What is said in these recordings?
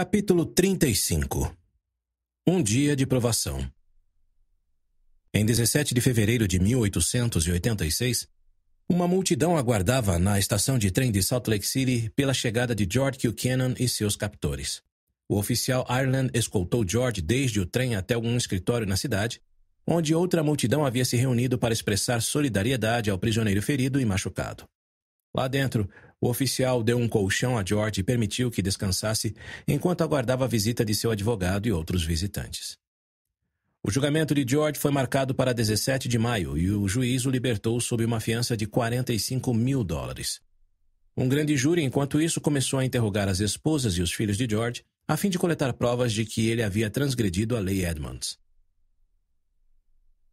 Capítulo 35. Um dia de provação. Em 17 de fevereiro de 1886, uma multidão aguardava na estação de trem de Salt Lake City pela chegada de George Buchanan e seus captores. O oficial Ireland escoltou George desde o trem até um escritório na cidade, onde outra multidão havia se reunido para expressar solidariedade ao prisioneiro ferido e machucado. Lá dentro, o oficial deu um colchão a George e permitiu que descansasse enquanto aguardava a visita de seu advogado e outros visitantes. O julgamento de George foi marcado para 17 de maio e o juiz o libertou sob uma fiança de $45 mil. Um grande júri, enquanto isso, começou a interrogar as esposas e os filhos de George a fim de coletar provas de que ele havia transgredido a Lei Edmunds.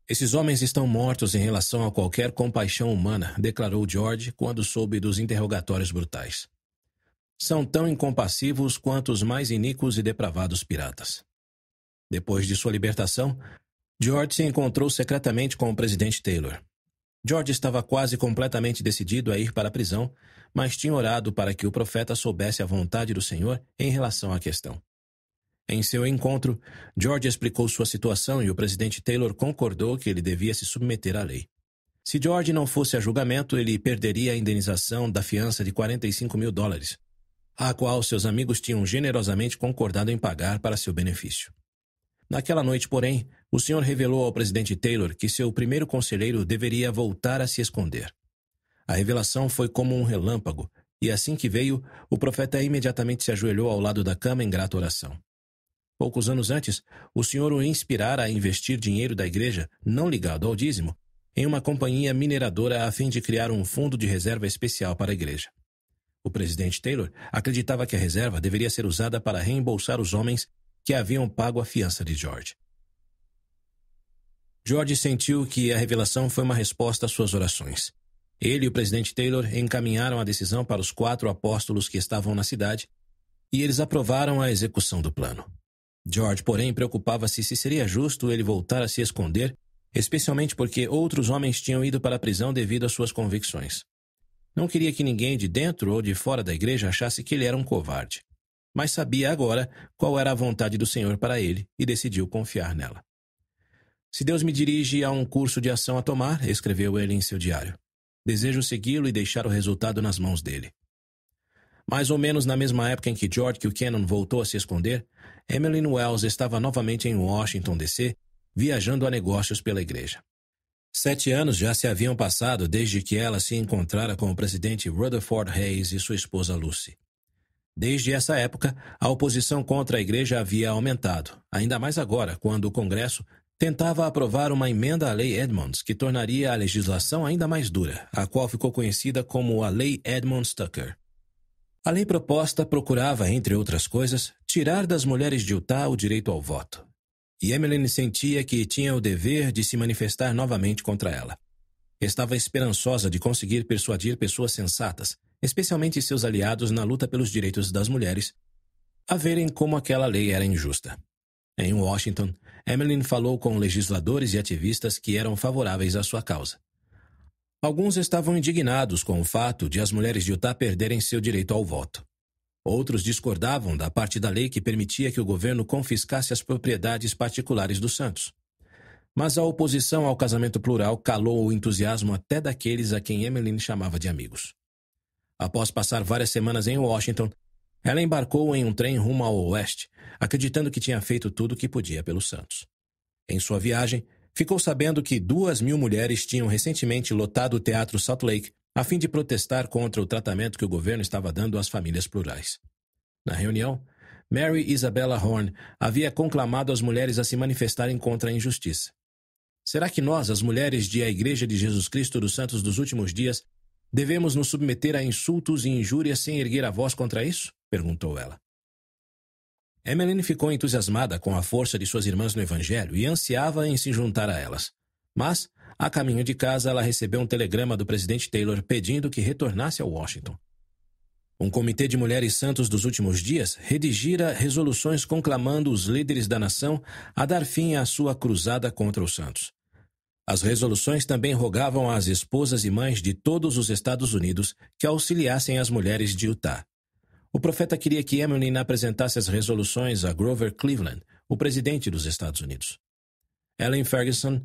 Esses homens estão mortos em relação a qualquer compaixão humana, declarou George quando soube dos interrogatórios brutais. São tão incompassivos quanto os mais iníquos e depravados piratas. Depois de sua libertação, George se encontrou secretamente com o presidente Taylor. George estava quase completamente decidido a ir para a prisão, mas tinha orado para que o profeta soubesse a vontade do Senhor em relação à questão. Em seu encontro, George explicou sua situação e o presidente Taylor concordou que ele devia se submeter à lei. Se George não fosse a julgamento, ele perderia a indenização da fiança de $45 mil, a qual seus amigos tinham generosamente concordado em pagar para seu benefício. Naquela noite, porém, o Senhor revelou ao presidente Taylor que seu primeiro conselheiro deveria voltar a se esconder. A revelação foi como um relâmpago, e assim que veio, o profeta imediatamente se ajoelhou ao lado da cama em grata oração. Poucos anos antes, o Senhor o inspirara a investir dinheiro da igreja, não ligado ao dízimo, em uma companhia mineradora a fim de criar um fundo de reserva especial para a igreja. O presidente Taylor acreditava que a reserva deveria ser usada para reembolsar os homens que haviam pago a fiança de George. George sentiu que a revelação foi uma resposta às suas orações. Ele e o presidente Taylor encaminharam a decisão para os 4 apóstolos que estavam na cidade e eles aprovaram a execução do plano. George, porém, preocupava-se se seria justo ele voltar a se esconder, especialmente porque outros homens tinham ido para a prisão devido às suas convicções. Não queria que ninguém de dentro ou de fora da igreja achasse que ele era um covarde, mas sabia agora qual era a vontade do Senhor para ele e decidiu confiar nela. Se Deus me dirige a um curso de ação a tomar, escreveu ele em seu diário, desejo segui-lo e deixar o resultado nas mãos dele. Mais ou menos na mesma época em que George Buchanan voltou a se esconder, Emmeline Wells estava novamente em Washington, D.C., viajando a negócios pela igreja. 7 anos já se haviam passado desde que ela se encontrara com o presidente Rutherford Hayes e sua esposa Lucy. Desde essa época, a oposição contra a igreja havia aumentado, ainda mais agora, quando o Congresso tentava aprovar uma emenda à Lei Edmunds que tornaria a legislação ainda mais dura, a qual ficou conhecida como a Lei Edmunds-Tucker. A lei proposta procurava, entre outras coisas, tirar das mulheres de Utah o direito ao voto. E Emmeline sentia que tinha o dever de se manifestar novamente contra ela. Estava esperançosa de conseguir persuadir pessoas sensatas, especialmente seus aliados na luta pelos direitos das mulheres, a verem como aquela lei era injusta. Em Washington, Emmeline falou com legisladores e ativistas que eram favoráveis à sua causa. Alguns estavam indignados com o fato de as mulheres de Utah perderem seu direito ao voto. Outros discordavam da parte da lei que permitia que o governo confiscasse as propriedades particulares dos santos. Mas a oposição ao casamento plural calou o entusiasmo até daqueles a quem Emmeline chamava de amigos. Após passar várias semanas em Washington, ela embarcou em um trem rumo ao oeste, acreditando que tinha feito tudo o que podia pelos santos. Em sua viagem, ficou sabendo que 2.000 mulheres tinham recentemente lotado o Teatro Salt Lake a fim de protestar contra o tratamento que o governo estava dando às famílias plurais. Na reunião, Mary Isabella Horn havia conclamado as mulheres a se manifestarem contra a injustiça. Será que nós, as mulheres de A Igreja de Jesus Cristo dos Santos dos Últimos Dias, devemos nos submeter a insultos e injúrias sem erguer a voz contra isso? Perguntou ela. Emmeline ficou entusiasmada com a força de suas irmãs no Evangelho e ansiava em se juntar a elas. Mas, a caminho de casa, ela recebeu um telegrama do presidente Taylor pedindo que retornasse a Washington. Um comitê de mulheres santos dos últimos dias redigira resoluções conclamando os líderes da nação a dar fim à sua cruzada contra os santos. As resoluções também rogavam às esposas e mães de todos os Estados Unidos que auxiliassem as mulheres de Utah. O profeta queria que Emmeline apresentasse as resoluções a Grover Cleveland, o presidente dos Estados Unidos. Ellen Ferguson,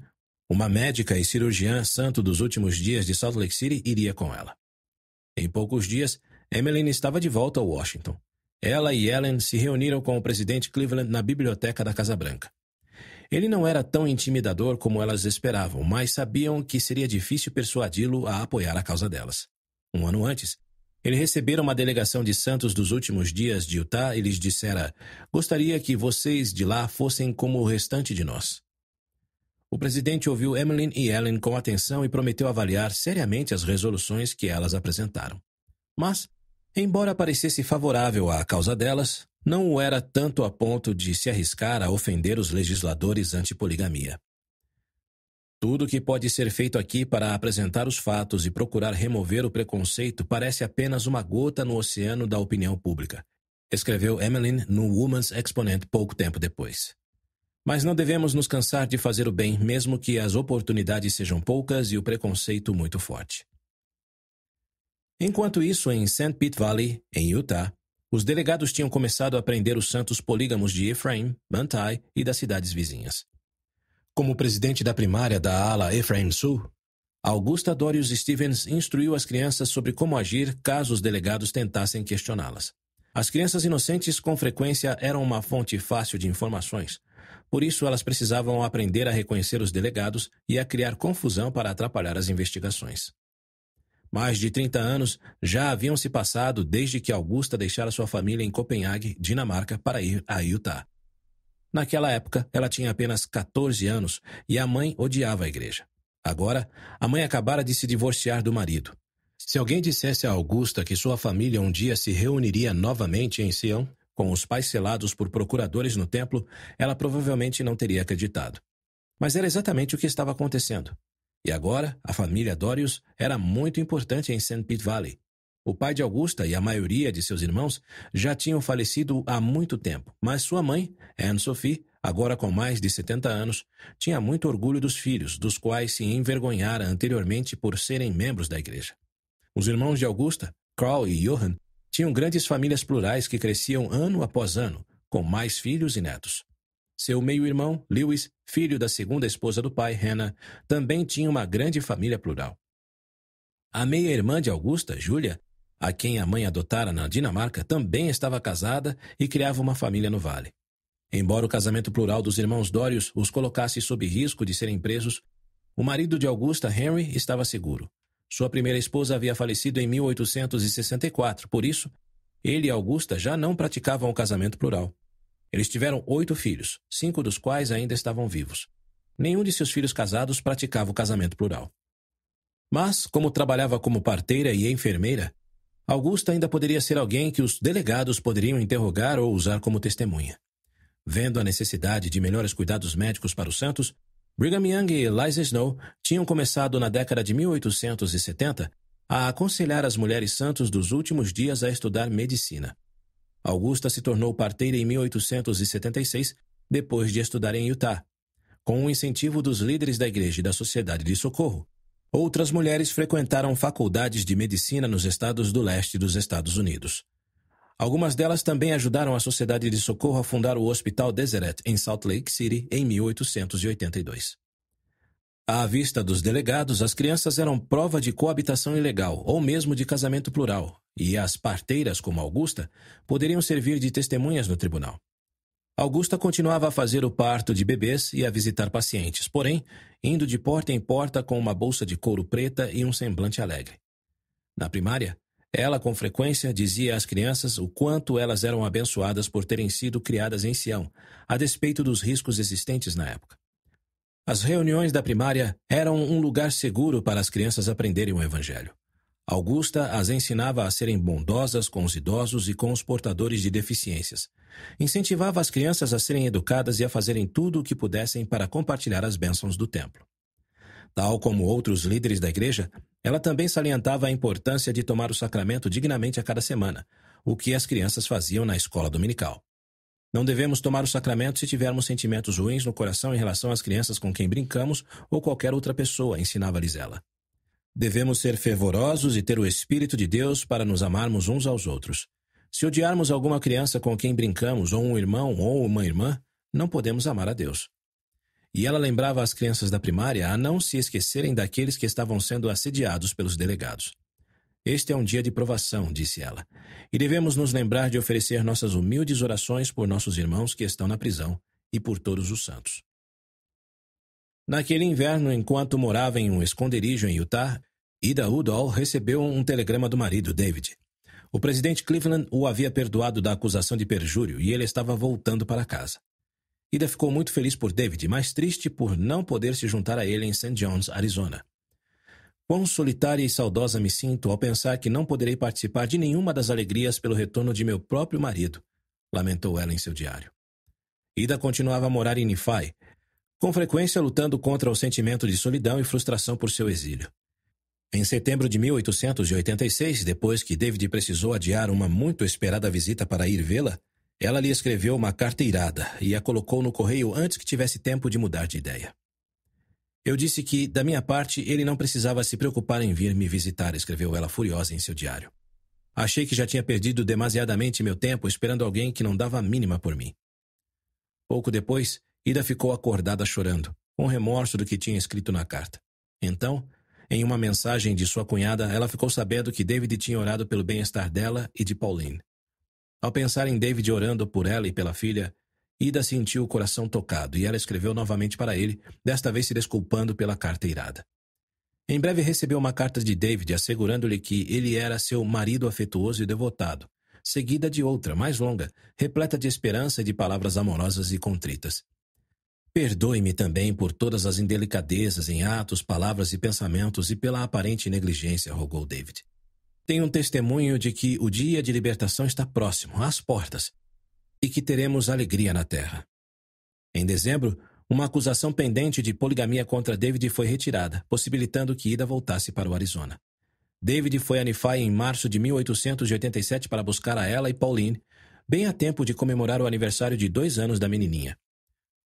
uma médica e cirurgiã santo dos últimos dias de Salt Lake City, iria com ela. Em poucos dias, Emmeline estava de volta a Washington. Ela e Ellen se reuniram com o presidente Cleveland na biblioteca da Casa Branca. Ele não era tão intimidador como elas esperavam, mas sabiam que seria difícil persuadi-lo a apoiar a causa delas. Um ano antes, ele recebera uma delegação de santos dos últimos dias de Utah e lhes dissera: "Gostaria que vocês de lá fossem como o restante de nós." O presidente ouviu Emmeline e Ellen com atenção e prometeu avaliar seriamente as resoluções que elas apresentaram. Mas, embora parecesse favorável à causa delas, não o era tanto a ponto de se arriscar a ofender os legisladores anti-poligamia. Tudo o que pode ser feito aqui para apresentar os fatos e procurar remover o preconceito parece apenas uma gota no oceano da opinião pública, escreveu Emmeline no Woman's Exponent pouco tempo depois. Mas não devemos nos cansar de fazer o bem, mesmo que as oportunidades sejam poucas e o preconceito muito forte. Enquanto isso, em St. Pete Valley, em Utah, os delegados tinham começado a prender os santos polígamos de Ephraim, Manti e das cidades vizinhas. Como presidente da primária da ala Ephraim Sul, Augusta Dorius Stevens instruiu as crianças sobre como agir caso os delegados tentassem questioná-las. As crianças inocentes com frequência eram uma fonte fácil de informações, por isso elas precisavam aprender a reconhecer os delegados e a criar confusão para atrapalhar as investigações. Mais de 30 anos já haviam se passado desde que Augusta deixara sua família em Copenhague, Dinamarca, para ir a Utah. Naquela época, ela tinha apenas 14 anos e a mãe odiava a igreja. Agora, a mãe acabara de se divorciar do marido. Se alguém dissesse a Augusta que sua família um dia se reuniria novamente em Sião, com os pais selados por procuradores no templo, ela provavelmente não teria acreditado. Mas era exatamente o que estava acontecendo. E agora, a família Dorius era muito importante em St. Pete Valley. O pai de Augusta e a maioria de seus irmãos já tinham falecido há muito tempo, mas sua mãe, Anne Sophie, agora com mais de 70 anos, tinha muito orgulho dos filhos, dos quais se envergonhara anteriormente por serem membros da igreja. Os irmãos de Augusta, Carl e Johann, tinham grandes famílias plurais que cresciam ano após ano, com mais filhos e netos. Seu meio-irmão, Lewis, filho da segunda esposa do pai, Hannah, também tinha uma grande família plural. A meia-irmã de Augusta, Julia, a quem a mãe adotara na Dinamarca, também estava casada e criava uma família no vale. Embora o casamento plural dos irmãos Dorius os colocasse sob risco de serem presos, o marido de Augusta, Henry, estava seguro. Sua primeira esposa havia falecido em 1864, por isso, ele e Augusta já não praticavam o casamento plural. Eles tiveram 8 filhos, 5 dos quais ainda estavam vivos. Nenhum de seus filhos casados praticava o casamento plural. Mas, como trabalhava como parteira e enfermeira, Augusta ainda poderia ser alguém que os delegados poderiam interrogar ou usar como testemunha. Vendo a necessidade de melhores cuidados médicos para os santos, Brigham Young e Eliza Snow tinham começado na década de 1870 a aconselhar as mulheres santos dos últimos dias a estudar medicina. Augusta se tornou parteira em 1876, depois de estudar em Utah. Com o incentivo dos líderes da igreja e da Sociedade de Socorro, outras mulheres frequentaram faculdades de medicina nos estados do leste dos Estados Unidos. Algumas delas também ajudaram a Sociedade de Socorro a fundar o Hospital Deseret em Salt Lake City em 1882. À vista dos delegados, as crianças eram prova de coabitação ilegal ou mesmo de casamento plural, e as parteiras, como Augusta, poderiam servir de testemunhas no tribunal. Augusta continuava a fazer o parto de bebês e a visitar pacientes, porém, indo de porta em porta com uma bolsa de couro preta e um semblante alegre. Na primária, ela com frequência dizia às crianças o quanto elas eram abençoadas por terem sido criadas em Sião, a despeito dos riscos existentes na época. As reuniões da primária eram um lugar seguro para as crianças aprenderem o Evangelho. Augusta as ensinava a serem bondosas com os idosos e com os portadores de deficiências. Incentivava as crianças a serem educadas e a fazerem tudo o que pudessem para compartilhar as bênçãos do templo. Tal como outros líderes da igreja, ela também salientava a importância de tomar o sacramento dignamente a cada semana, o que as crianças faziam na escola dominical. Não devemos tomar o sacramento se tivermos sentimentos ruins no coração em relação às crianças com quem brincamos ou qualquer outra pessoa, ensinava-lhes ela. Devemos ser fervorosos e ter o Espírito de Deus para nos amarmos uns aos outros. Se odiarmos alguma criança com quem brincamos, ou um irmão ou uma irmã, não podemos amar a Deus. E ela lembrava as crianças da primária a não se esquecerem daqueles que estavam sendo assediados pelos delegados. Este é um dia de provação, disse ela, e devemos nos lembrar de oferecer nossas humildes orações por nossos irmãos que estão na prisão e por todos os santos. Naquele inverno, enquanto morava em um esconderijo em Utah, Ida Udall recebeu um telegrama do marido, David. O presidente Cleveland o havia perdoado da acusação de perjúrio e ele estava voltando para casa. Ida ficou muito feliz por David, mas triste por não poder se juntar a ele em St. John's, Arizona. Quão solitária e saudosa me sinto ao pensar que não poderei participar de nenhuma das alegrias pelo retorno de meu próprio marido, lamentou ela em seu diário. Ida continuava a morar em Nephi, com frequência lutando contra o sentimento de solidão e frustração por seu exílio. Em setembro de 1886, depois que David precisou adiar uma muito esperada visita para ir vê-la, ela lhe escreveu uma carta irada e a colocou no correio antes que tivesse tempo de mudar de ideia. Eu disse que, da minha parte, ele não precisava se preocupar em vir me visitar, escreveu ela furiosa em seu diário. Achei que já tinha perdido demasiadamente meu tempo esperando alguém que não dava a mínima por mim. Pouco depois, Ida ficou acordada chorando, com remorso do que tinha escrito na carta. Então, em uma mensagem de sua cunhada, ela ficou sabendo que David tinha orado pelo bem-estar dela e de Pauline. Ao pensar em David orando por ela e pela filha, Ida sentiu o coração tocado e ela escreveu novamente para ele, desta vez se desculpando pela carta irada. Em breve recebeu uma carta de David assegurando-lhe que ele era seu marido afetuoso e devotado, seguida de outra, mais longa, repleta de esperança e de palavras amorosas e contritas. Perdoe-me também por todas as indelicadezas em atos, palavras e pensamentos e pela aparente negligência, rogou David. Tenho um testemunho de que o dia de libertação está próximo, às portas, e que teremos alegria na terra. Em dezembro, uma acusação pendente de poligamia contra David foi retirada, possibilitando que Ida voltasse para o Arizona. David foi a Nephi em março de 1887 para buscar a ela e Pauline, bem a tempo de comemorar o aniversário de 2 anos da menininha.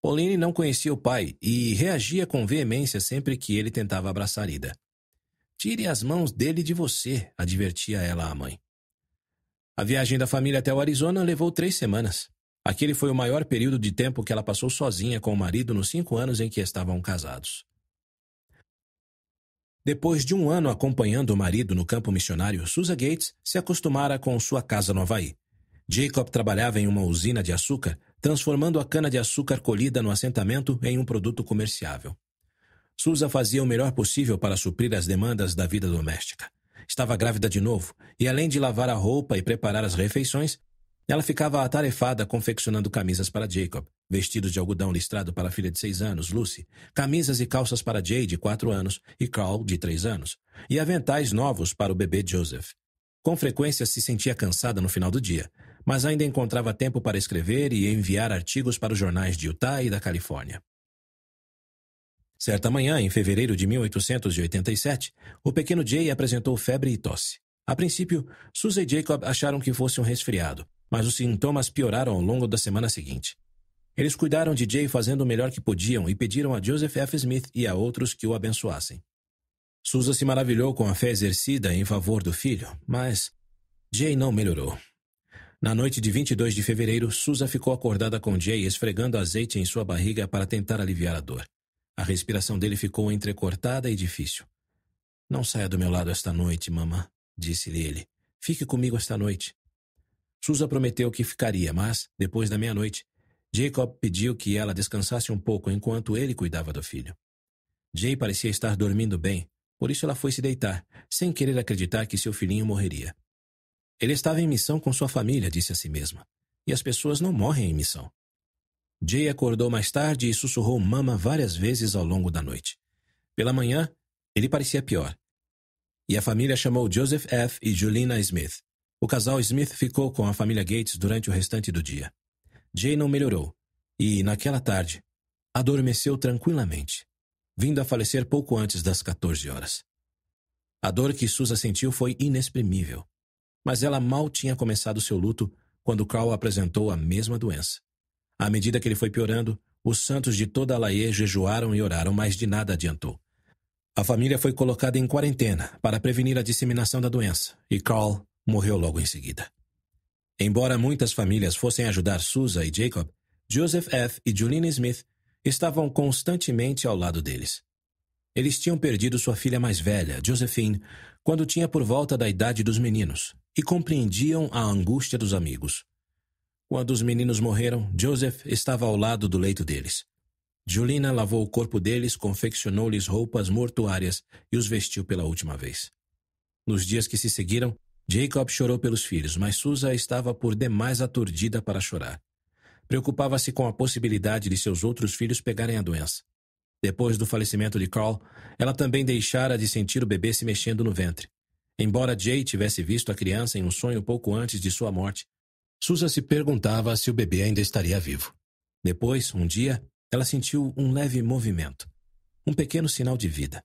Pauline não conhecia o pai e reagia com veemência sempre que ele tentava abraçar Ida. Tire as mãos dele de você, advertia ela à mãe. A viagem da família até o Arizona levou 3 semanas. Aquele foi o maior período de tempo que ela passou sozinha com o marido nos 5 anos em que estavam casados. Depois de 1 ano acompanhando o marido no campo missionário, Susan Gates se acostumara com sua casa no Havaí. Jacob trabalhava em uma usina de açúcar, transformando a cana-de-açúcar colhida no assentamento em um produto comerciável. Susan fazia o melhor possível para suprir as demandas da vida doméstica. Estava grávida de novo, e além de lavar a roupa e preparar as refeições, ela ficava atarefada confeccionando camisas para Jacob, vestidos de algodão listrado para a filha de 6 anos, Lucy, camisas e calças para Jay, de 4 anos, e Carl, de 3 anos, e aventais novos para o bebê Joseph. Com frequência se sentia cansada no final do dia, mas ainda encontrava tempo para escrever e enviar artigos para os jornais de Utah e da Califórnia. Certa manhã, em fevereiro de 1887, o pequeno Jay apresentou febre e tosse. A princípio, Susan e Jacob acharam que fosse um resfriado, mas os sintomas pioraram ao longo da semana seguinte. Eles cuidaram de Jay fazendo o melhor que podiam e pediram a Joseph F. Smith e a outros que o abençoassem. Susan se maravilhou com a fé exercida em favor do filho, mas Jay não melhorou. Na noite de 22 de fevereiro, Susan ficou acordada com Jay esfregando azeite em sua barriga para tentar aliviar a dor. A respiração dele ficou entrecortada e difícil. Não saia do meu lado esta noite, mamã, disse-lhe ele. Fique comigo esta noite. Susan prometeu que ficaria, mas, depois da meia-noite, Jacob pediu que ela descansasse um pouco enquanto ele cuidava do filho. Jay parecia estar dormindo bem, por isso ela foi se deitar, sem querer acreditar que seu filhinho morreria. Ele estava em missão com sua família, disse a si mesma, e as pessoas não morrem em missão. Jay acordou mais tarde e sussurrou mama várias vezes ao longo da noite. Pela manhã, ele parecia pior. E a família chamou Joseph F. e Julina Smith. O casal Smith ficou com a família Gates durante o restante do dia. Jay não melhorou e, naquela tarde, adormeceu tranquilamente, vindo a falecer pouco antes das 14 horas. A dor que Susan sentiu foi inexprimível, mas ela mal tinha começado seu luto quando Carl apresentou a mesma doença. À medida que ele foi piorando, os santos de toda a Laie jejuaram e oraram, mas de nada adiantou. A família foi colocada em quarentena para prevenir a disseminação da doença, e Carl morreu logo em seguida. Embora muitas famílias fossem ajudar Susan e Jacob, Joseph F. e Juline Smith estavam constantemente ao lado deles. Eles tinham perdido sua filha mais velha, Josephine, quando tinha por volta da idade dos meninos, e compreendiam a angústia dos amigos. Quando os meninos morreram, Joseph estava ao lado do leito deles. Julina lavou o corpo deles, confeccionou-lhes roupas mortuárias e os vestiu pela última vez. Nos dias que se seguiram, Jacob chorou pelos filhos, mas Susan estava por demais aturdida para chorar. Preocupava-se com a possibilidade de seus outros filhos pegarem a doença. Depois do falecimento de Carl, ela também deixara de sentir o bebê se mexendo no ventre. Embora Jay tivesse visto a criança em um sonho pouco antes de sua morte, Susan se perguntava se o bebê ainda estaria vivo. Depois, um dia, ela sentiu um leve movimento, um pequeno sinal de vida.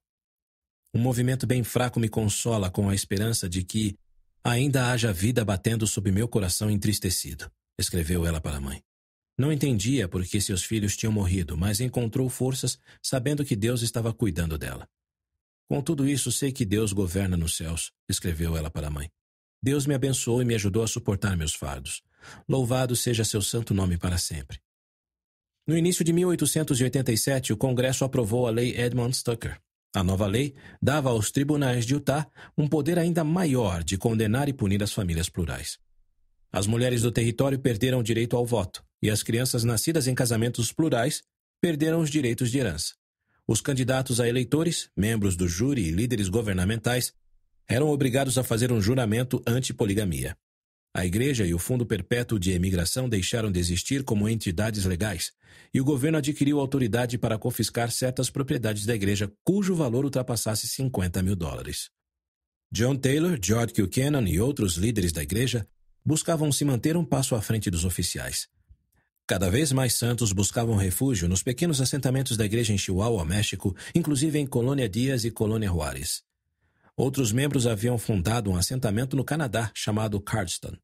Um movimento bem fraco me consola com a esperança de que ainda haja vida batendo sob meu coração entristecido, escreveu ela para a mãe. Não entendia por que seus filhos tinham morrido, mas encontrou forças sabendo que Deus estava cuidando dela. Com tudo isso, sei que Deus governa nos céus, escreveu ela para a mãe. Deus me abençoou e me ajudou a suportar meus fardos. Louvado seja seu santo nome para sempre. No início de 1887, o Congresso aprovou a Lei Edmunds-Tucker. A nova lei dava aos tribunais de Utah um poder ainda maior de condenar e punir as famílias plurais. As mulheres do território perderam o direito ao voto, e as crianças nascidas em casamentos plurais perderam os direitos de herança. Os candidatos a eleitores, membros do júri e líderes governamentais eram obrigados a fazer um juramento anti-poligamia. A Igreja e o Fundo Perpétuo de Imigração deixaram de existir como entidades legais, e o governo adquiriu autoridade para confiscar certas propriedades da Igreja cujo valor ultrapassasse $50 mil. John Taylor, George Buchanan e outros líderes da Igreja buscavam se manter um passo à frente dos oficiais. Cada vez mais santos buscavam refúgio nos pequenos assentamentos da Igreja em Chihuahua, México, inclusive em Colônia Diaz e Colônia Juárez. Outros membros haviam fundado um assentamento no Canadá chamado Cardston.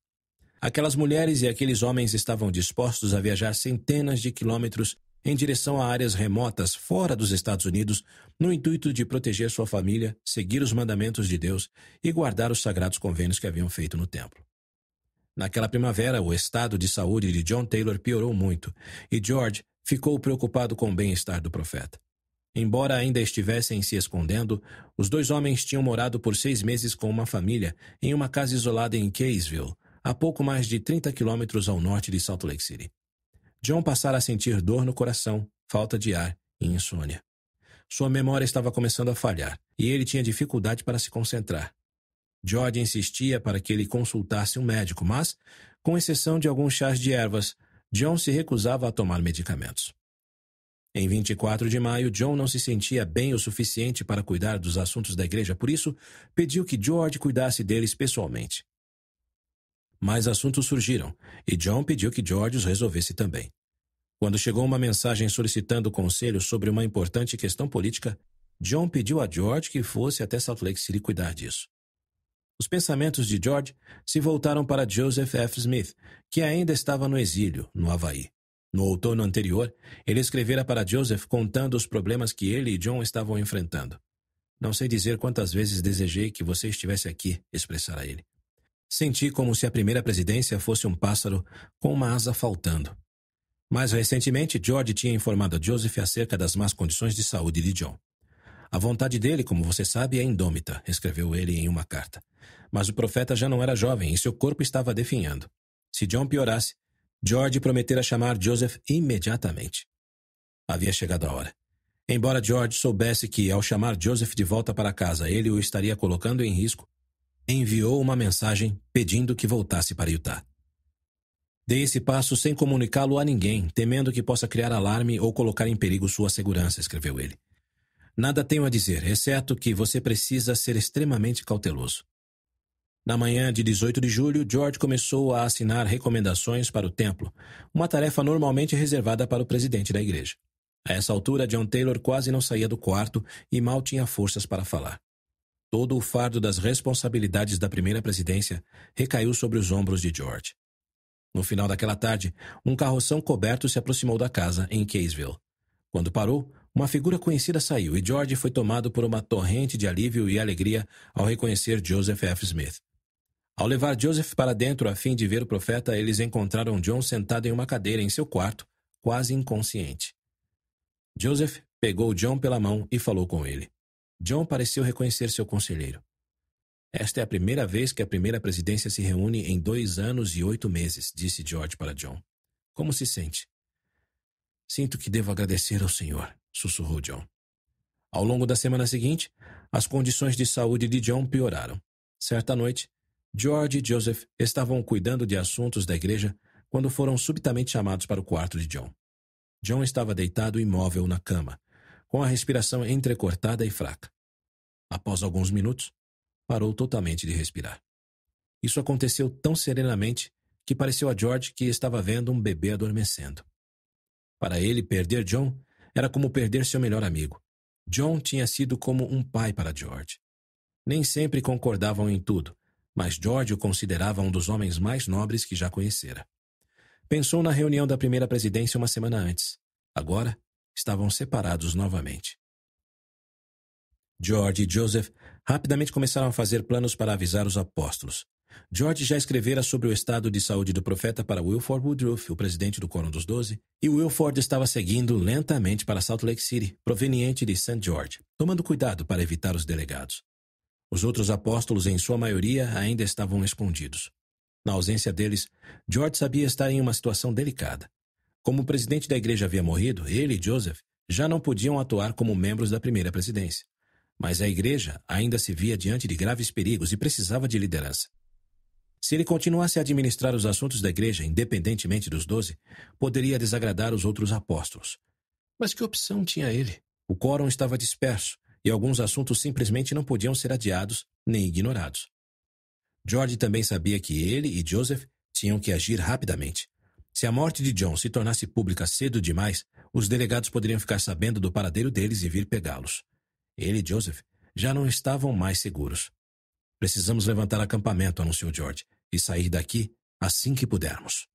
Aquelas mulheres e aqueles homens estavam dispostos a viajar centenas de quilômetros em direção a áreas remotas fora dos Estados Unidos no intuito de proteger sua família, seguir os mandamentos de Deus e guardar os sagrados convênios que haviam feito no templo. Naquela primavera, o estado de saúde de John Taylor piorou muito e George ficou preocupado com o bem-estar do profeta. Embora ainda estivessem se escondendo, os dois homens tinham morado por 6 meses com uma família em uma casa isolada em Kaysville, a pouco mais de 30 quilômetros ao norte de Salt Lake City. John passara a sentir dor no coração, falta de ar e insônia. Sua memória estava começando a falhar e ele tinha dificuldade para se concentrar. George insistia para que ele consultasse um médico, mas, com exceção de alguns chás de ervas, John se recusava a tomar medicamentos. Em 24 de maio, John não se sentia bem o suficiente para cuidar dos assuntos da igreja, por isso pediu que George cuidasse deles pessoalmente. Mais assuntos surgiram, e John pediu que George os resolvesse também. Quando chegou uma mensagem solicitando conselho sobre uma importante questão política, John pediu a George que fosse até Salt Lake City cuidar disso. Os pensamentos de George se voltaram para Joseph F. Smith, que ainda estava no exílio, no Havaí. No outono anterior, ele escrevera para Joseph contando os problemas que ele e John estavam enfrentando. Não sei dizer quantas vezes desejei que você estivesse aqui, expressara ele. Senti como se a primeira presidência fosse um pássaro com uma asa faltando. Mais recentemente, George tinha informado a Joseph acerca das más condições de saúde de John. A vontade dele, como você sabe, é indômita, escreveu ele em uma carta. Mas o profeta já não era jovem e seu corpo estava definhando. Se John piorasse, George prometera chamar Joseph imediatamente. Havia chegado a hora. Embora George soubesse que, ao chamar Joseph de volta para casa, ele o estaria colocando em risco, enviou uma mensagem pedindo que voltasse para Utah. Dei esse passo sem comunicá-lo a ninguém, temendo que possa criar alarme ou colocar em perigo sua segurança, escreveu ele. Nada tenho a dizer, exceto que você precisa ser extremamente cauteloso. Na manhã de 18 de julho, George começou a assinar recomendações para o templo, uma tarefa normalmente reservada para o presidente da igreja. A essa altura, John Taylor quase não saía do quarto e mal tinha forças para falar. Todo o fardo das responsabilidades da primeira presidência recaiu sobre os ombros de George. No final daquela tarde, um carroção coberto se aproximou da casa em Kaysville. Quando parou, uma figura conhecida saiu e George foi tomado por uma torrente de alívio e alegria ao reconhecer Joseph F. Smith. Ao levar Joseph para dentro a fim de ver o profeta, eles encontraram John sentado em uma cadeira em seu quarto, quase inconsciente. Joseph pegou John pela mão e falou com ele. John pareceu reconhecer seu conselheiro. Esta é a primeira vez que a primeira presidência se reúne em 2 anos e 8 meses, disse George para John. Como se sente? Sinto que devo agradecer ao Senhor, sussurrou John. Ao longo da semana seguinte, as condições de saúde de John pioraram. Certa noite, George e Joseph estavam cuidando de assuntos da igreja quando foram subitamente chamados para o quarto de John. John estava deitado imóvel na cama, com a respiração entrecortada e fraca. Após alguns minutos, parou totalmente de respirar. Isso aconteceu tão serenamente que pareceu a George que estava vendo um bebê adormecendo. Para ele, perder John era como perder seu melhor amigo. John tinha sido como um pai para George. Nem sempre concordavam em tudo, mas George o considerava um dos homens mais nobres que já conhecera. Pensou na reunião da primeira presidência uma semana antes. Agora, estavam separados novamente. George e Joseph rapidamente começaram a fazer planos para avisar os apóstolos. George já escrevera sobre o estado de saúde do profeta para Wilford Woodruff, o presidente do Quórum dos 12, e Wilford estava seguindo lentamente para Salt Lake City, proveniente de St. George, tomando cuidado para evitar os delegados. Os outros apóstolos, em sua maioria, ainda estavam escondidos. Na ausência deles, George sabia estar em uma situação delicada. Como o presidente da igreja havia morrido, ele e Joseph já não podiam atuar como membros da primeira presidência. Mas a igreja ainda se via diante de graves perigos e precisava de liderança. Se ele continuasse a administrar os assuntos da igreja, independentemente dos 12, poderia desagradar os outros apóstolos. Mas que opção tinha ele? O quórum estava disperso, e alguns assuntos simplesmente não podiam ser adiados nem ignorados. George também sabia que ele e Joseph tinham que agir rapidamente. Se a morte de John se tornasse pública cedo demais, os delegados poderiam ficar sabendo do paradeiro deles e vir pegá-los. Ele e Joseph já não estavam mais seguros. Precisamos levantar acampamento, anunciou George, e sair daqui assim que pudermos.